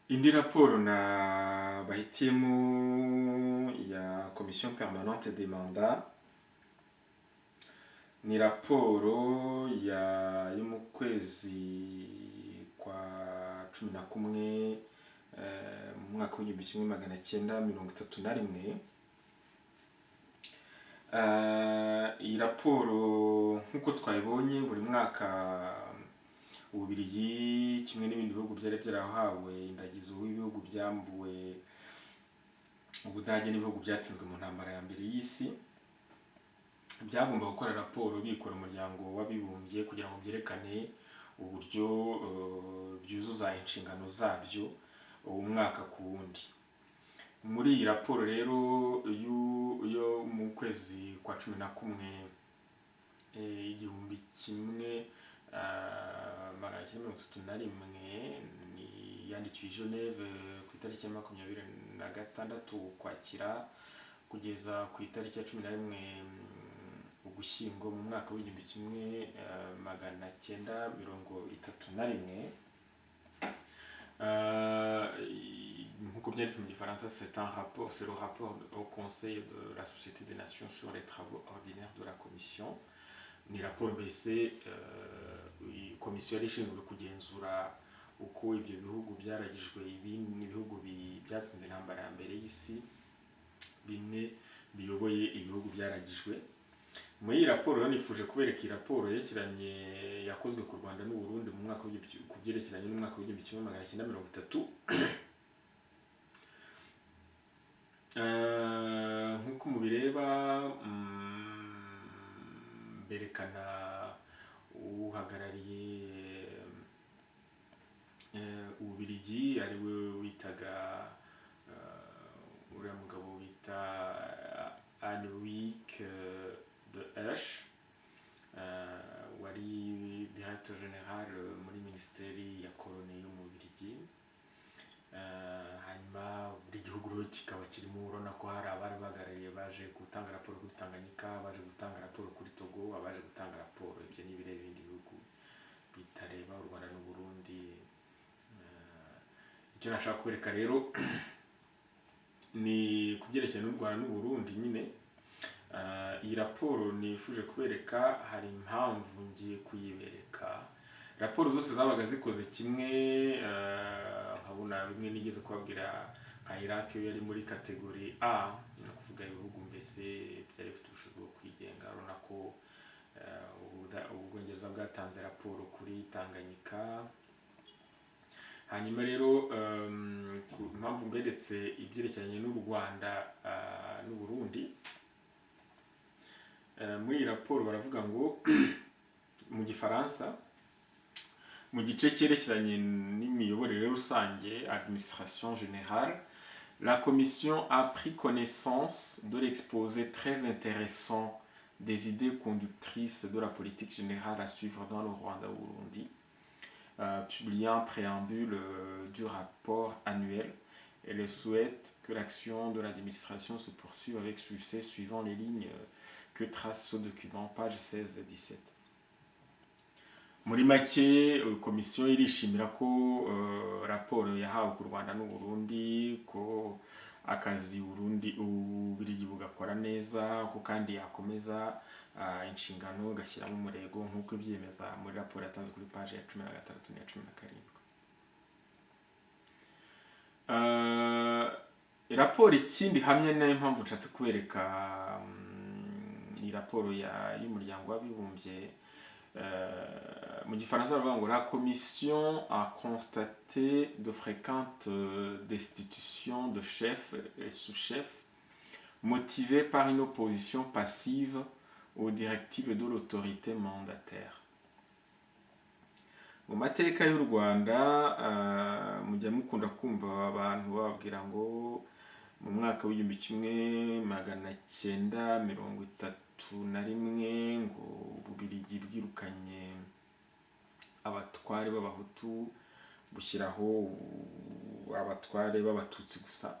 indi raporo na bahitiyemo ya commission permanente des mandats ni raporo yo mu kwezi kwa 11 mu mwaka w'1931. Iyi raporo nk'uko twayibonye buri mwaka Ububiligi kimwe n'ibindi bihugu byari byarahawe indagizo w'ibihugu byambuwe Ubudage n'ibihugu byatsinzwe mu ntambara ya mbere y'isi byagomba gukora raporo bikora umuryango w'abibumbye kugira ngo byerekane uburyo byuzuza inshingano zabyo umwaka ku wundi. Muri iyi raporo rero yo mu kwezi kwa 11 igihumbi kimwe magana cyenda 1931 ni yandikiwe i Geneve ku itariki ya 26 Ukwakira kugeza ku itariki ya 11 Ugushyingo mu mwaka w'igihumbi kimwe magana cyenda 1931. Nk'uko byanditse mu gifaransa, c'est le rapport au Conseil de la Société des Nations sur les travaux ordinaires de la Commission. Ni raporo mbese komisiyo yari ishinzwe kugenzura uko ibyo bihugu byaragijwe ibindi bihugu byatsinze intambara ya mbere y'isi bimwe biyoboye ibihugu byaragijwe. Muri iyi raporo nifuje kubereka iyi raporo yerekeranye yakozwe ku Rwanda n'u Burundi mu mwaka ku byerekeranye n'umwaka w'1930. Nk'uko mubireba berekana uhagarariye Ububiligi ari we witaga uriya mugabo wita Anwick de Esch, wari directeur général muri ministeri ya koloni yo mu Bubiligi. Hanyuma buri gihugu rero kikaba kirimo urona ko hari abari bahagarariye baje gutanga raporo kuri Tanganyika, baje gutanga raporo kuri Togo, abaje gutanga raporo ibyo n'ibireba ibindi bihugu bitareba u Rwanda n'u Burundi. Icyo nashaka kwereka rero ni kubyerekeye n'u Rwanda n'u Burundi nyine. Iyi raporo nifuje kubereka hari impamvu ngiye kuyibereka. Raporo zose zabaga zikoze kimwe, nkabona bimwe nigeze kubabwira nka Iraq yari muri kategori A, no kuvuga ibihugu mbese byari bifite ubushobozi bwo kwigenga. Urabona ko Ubwongereza bwatanze raporo kuri Tanganyika. Hanyuma rero ku mpamvu mberetse ibyerekeranye n'u Rwanda n'u Burundi, muri iyi raporo baravuga ngo mu gifaransa mu gice cyerekeranye n'imiyoborere rusange, administration générale, la commission a pris connaissance de l'exposé très intéressant des idées conductrices de la politique générale à suivre dans le Rwanda au Burundi, publiant un préambule du rapport annuel. Elle souhaite que l'action de l'administration se poursuive avec succès suivant les lignes que trace ce document, page 16-17. Muri make komisiyo irishimira ko raporo yahawe ku Rwanda n'u Burundi, ko akazi Ububiligi bugakora neza, ko kandi yakomeza inshingano gashyiramo umurego nk'uko ibyemeza muri raporo yatanzwe kuri page ya 16 n'iya 17. Raporo ikindi hamwe n'impamvu nshatse kubereka iyi raporo y'umuryango w'abibumbye, mu gifaransa baravuga ngo la commission a constaté de fréquentes destitutions de chefs et sous-chefs motivées par une opposition passive aux directives de l'autorité mandataire. Mu mateka y'u Rwanda mujya mukunda kumva abantu bababwira ngo mu mwaka w'1931 ngo Ububiligi bwirukanye abatware b'abahutu bushyiraho abatware b'abatutsi gusa.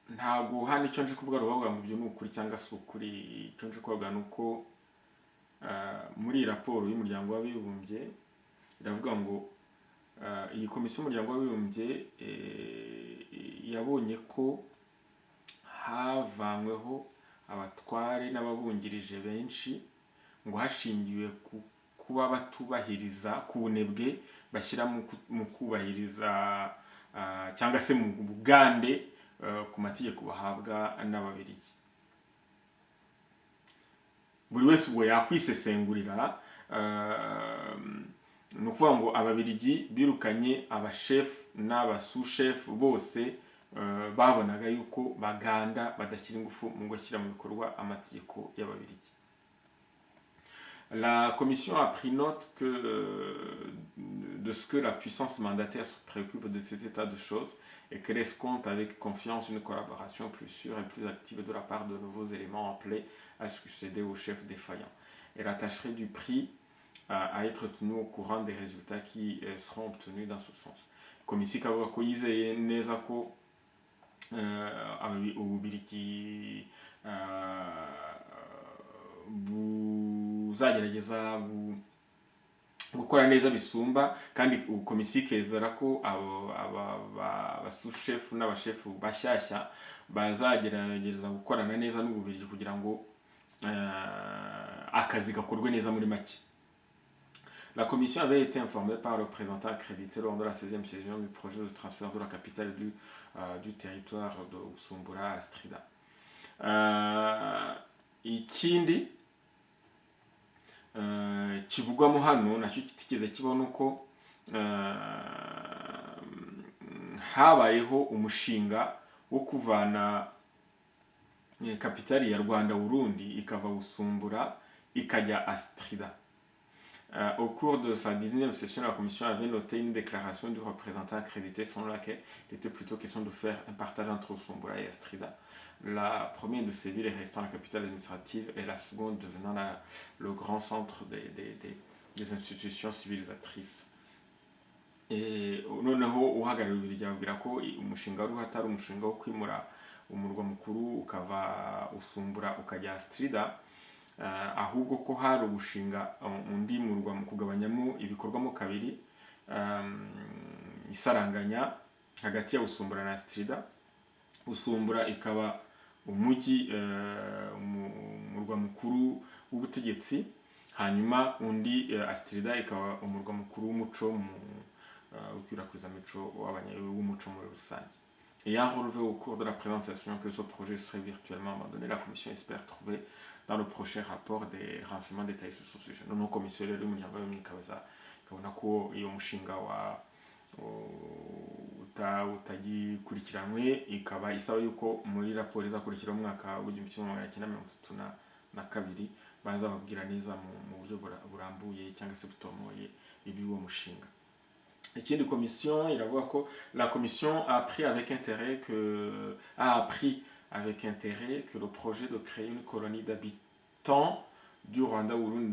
Ntago hano icyo nje kuvuga rubavuga ngo ibyo ni ukuri cyangwa si ukuri. Icyo nje kuvuga ni uko muri raporo y'umuryango w'abibumbye iravuga ngo iyi komisiyo y'umuryango w'abibumbye yabonye ko havanyweho abatware n'ababungirije benshi ngo hashingiwe ku kuba batubahiriza ku bunebwe bashyira mu kubahiriza cyangwa se mu bugande ku mategeko bahabwa n'Ababiligi. Buri wese ubwo yakwisesengurira, ni ukuvuga ngo Ababiligi birukanye abashefu n'abasushefu bose babonaga yuko baganda badashyira ingufu mu gushyira mu bikorwa amategeko y'Ababiligi. La Commission a pris note de ce que la puissance mandataire se préoccupe de cet état de choses et qu'elle escompte avec confiance une collaboration plus sûre et plus active de la part de nouveaux éléments appelés à succéder au chef défaillant. Elle attacherait du prix à être tenu au courant des résultats qui seront obtenus dans ce sens. Komisiyo ikavuga ko yizeye neza ko Ububirigi buzagerageza gukora neza bisumba, kandi komisiyo ikezera ko abasushefu n'abashefu bashyashya bazagerageza gukorana neza n'Ububirigi kugira ngo akazi gakorwe neza muri make. La commission avait été informée par le représentant accrédité lors de la 16e session du projet de transfert de la capitale du territoire de Bujumbura à Astrida. Ikindi kivugwamo hano nacyo kitigeze kibona uko habayeho umushinga wo kuvana kapitali ya Rwanda Burundi ikava Bujumbura ikajya Astrida. Au cours de sa 19e session, la Commission avait noté une déclaration du représentant accrédité selon laquelle il était plutôt question de faire un partage entre Bujumbura et Astrida. La première de ces villes restant la capitale administrative et la seconde devenant le grand centre des institutions civilisatrices. Noneho uhagarariye Ububirigi ababwira ko umushinga wari hatari umushinga wo kwimura umurwa mukuru ukava Bujumbura ukajya Astrida, ahubwo ko hari ubushinga undi murwa mu kugabanyamo ibikorwamo kabiri, isaranganya hagati ya Bujumbura na Astrida. Bujumbura ikaba umujyi umurwa mukuru w'ubutegetsi, hanyuma undi Astrida ikaba umurwa mukuru w'umuco ukwirakwiza mico w'umuco muri rusange. Ayant relevé au cours de la présentation que ce projet serait virtuellement abandonné, la Commission espère trouver dans le prochain rapport des renseignements détaillés sur ce sujet. Noneho komisiyo rero y'umuryango w'abibumbye ikabona ko iyo mushinga utagikurikiranwe, ikaba isaba yuko muri raporo izakurikira mu mwaka w'1932 baza babwira neza mu buryo burambuye cyangwa se butomoye iby'uwo mushinga. Ikindi komisiyo iravuga ko la commission a appris avec intérêt que le projet de créer une colonie d'habitants du Rwanda Burundi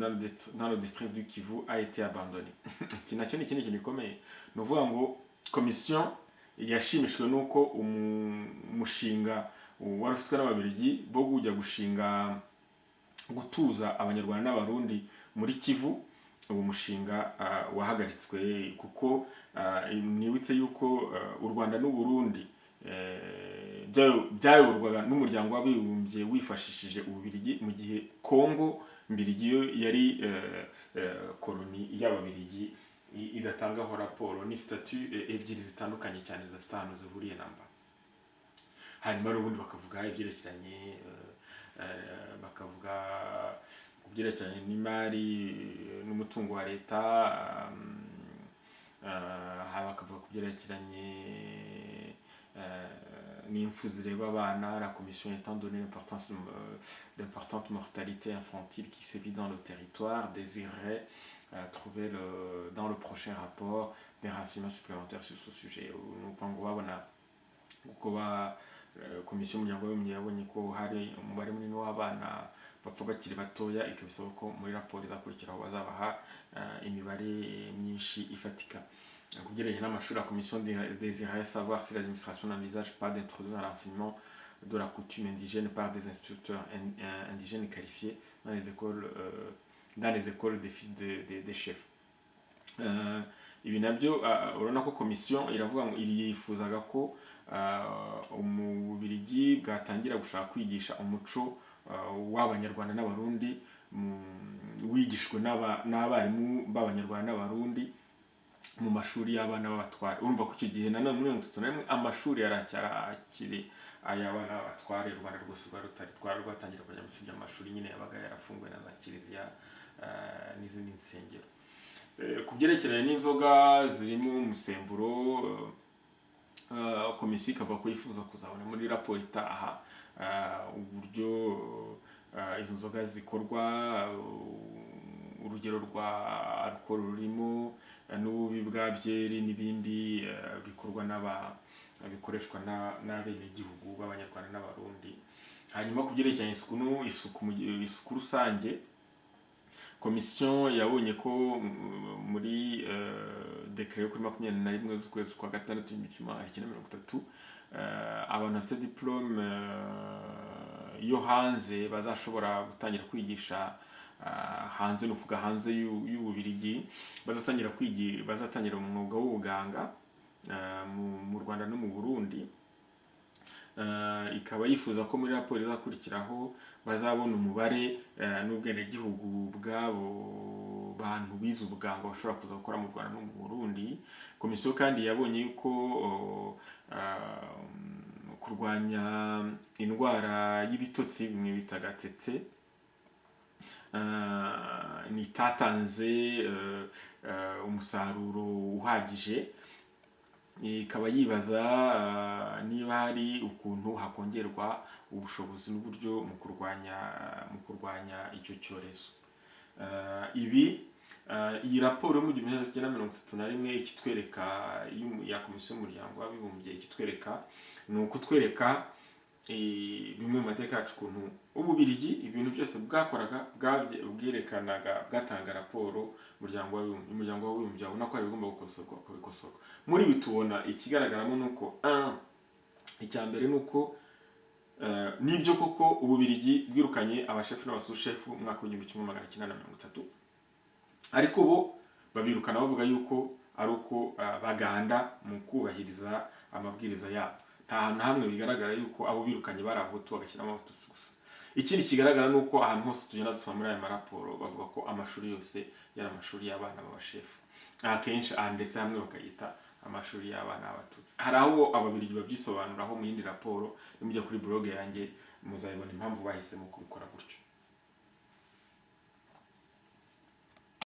dans le district du Kivu a été abandonné. Iki nacyo ni ikindi kintu gikomeye. Ni ukuvuga ngo komisiyo yashimishijwe n'uko umushinga wari ufitwe n'Ababiligi bo kujya gutuza Abanyarwanda n'Abarundi muri Kivu, uwo mushinga wahagaritswe kuko nibutse yuko u Rwanda n'u Burundi byayoborwaga n'umuryango w'abibumbye wifashishije Ububirigi, mu gihe Kongo Mbirigi yo yari koloni y'Ababiligi idatangaho raporo ni statut ebyiri zitandukanye cyane zifite ahantu zihuriye namba. Hanyuma rero ubundi bakavuga ibyerekeranye n'imari n'umutungo wa leta, bakavuga ku byerekeranye n'impfu zireba abana. La commission étant donné l'importante mortalité infantile qui sévit dans le territoire désirerait trouver dans le prochain rapport des renseignements supplémentaires sur ce sujet. Nuko ngo babona uko komisiyo y'umuryango w'abibumbye yabonye ko hari umubare munini w'abana bapfa bakiri batoya, ikabisaba ko muri raporo izakurikiraho bazabaha imibare myinshi ifatika. Ku byerekeye n'amashuri, la commission désirait savoir si l'administration n'envisage pas d'introduire un renseignement de la coutume indigène par des instituteurs indigènes qualifiés dans les écoles des fils des chefs. ibi nabyo urabona ko komisiyo iravuga ngo yifuzaga ko Ububiligi bwatangira gushaka kwigisha umuco w'Abanyarwanda n'Abarundi wigishwe n'abarimu b'Abanyarwanda n'Abarundi mu mashuri y'abana b'abatware. Urumva ko icyo gihe nanone muri 1931 amashuri yaracyakiri ay'abana b'abatware. U Rwanda rwose rwatangira kujya musibya amashuri nyine yabaga yarafunguwe na za kiliziya n'izindi nsengero. Ku byerekeranye n'inzoga zirimo umusemburo, komisiyo ikavuga ko yifuza kuzabona muri raporo itaha uburyo izo nzoga zikorwa, urugero rwa alcohol rurimo, n'ububi bwa byeri n'ibindi bikoreshwa n'abenegihugu b'Abanyarwanda n'Abarundi. Hanyuma ku byerekeranye isuku rusange, komisiyo yabonye ko muri dekret yo kuri 21 z'ukwezi kwa gatandatu 1930 abantu bafite diplome yo hanze bazashobora gutangira kwigisha hanze, nuvuga hanze y'Ububiligi, bazatangira umwuga w'ubuganga mu Rwanda no mu Burundi. Ikaba yifuza ko muri raporo izakurikiraho bazabona umubare n'ubwenegihugu bw'abo bantu bize ubuganga bashobora kuza gukora mu Rwanda no mu Burundi. Komisiyo kandi yabonye yuko kurwanya indwara y'ibitotsi bimwe bitaga tsetse nitatanze umusaruro uhagije. Ikaba yibaza niba hari ukuntu hakongerwa ubushobozi n'uburyo mu kurwanya icyo cyorezo. Iyi raporo yo mu 1931 ikitwereka ya komisiyo y'umuryango w'abibumbye ikitwereka ni ukutwereka bimwe mu mateka yacu ukuntu Ububiligi ibintu byose bwakoraga bwerekanaga bwatanga raporo umuryango w'abibumbye abona ko ari bigomba gukosorwa. Muri ibi tubona ikigaragaramo nuko icya mbere nuko nibyo koko Ububiligi bwirukanye abashefu n'abasushefu mu mwaka w'1930, ariko bo babirukana bavuga yuko ari uko baganda mu kubahiriza amabwiriza yabo. Nta hantu na hamwe bigaragara yuko abo birukanye bari Abahutu bagashyiramo Abatutsi gusa. Ikindi kigaragara nuko ahantu hose tugenda dusoma muri aya maraporo bavuga ko amashuri yose yari amashuri y'abana b'abashefu, akenshi ndetse hamwe bakayita amashuri y'abana b'Abatutsi. Hari aho Ababiligi babyisobanuraho mu yindi raporo, nimujya kuri blog yanjye muzabibona impamvu bahisemo kubikora gutyo.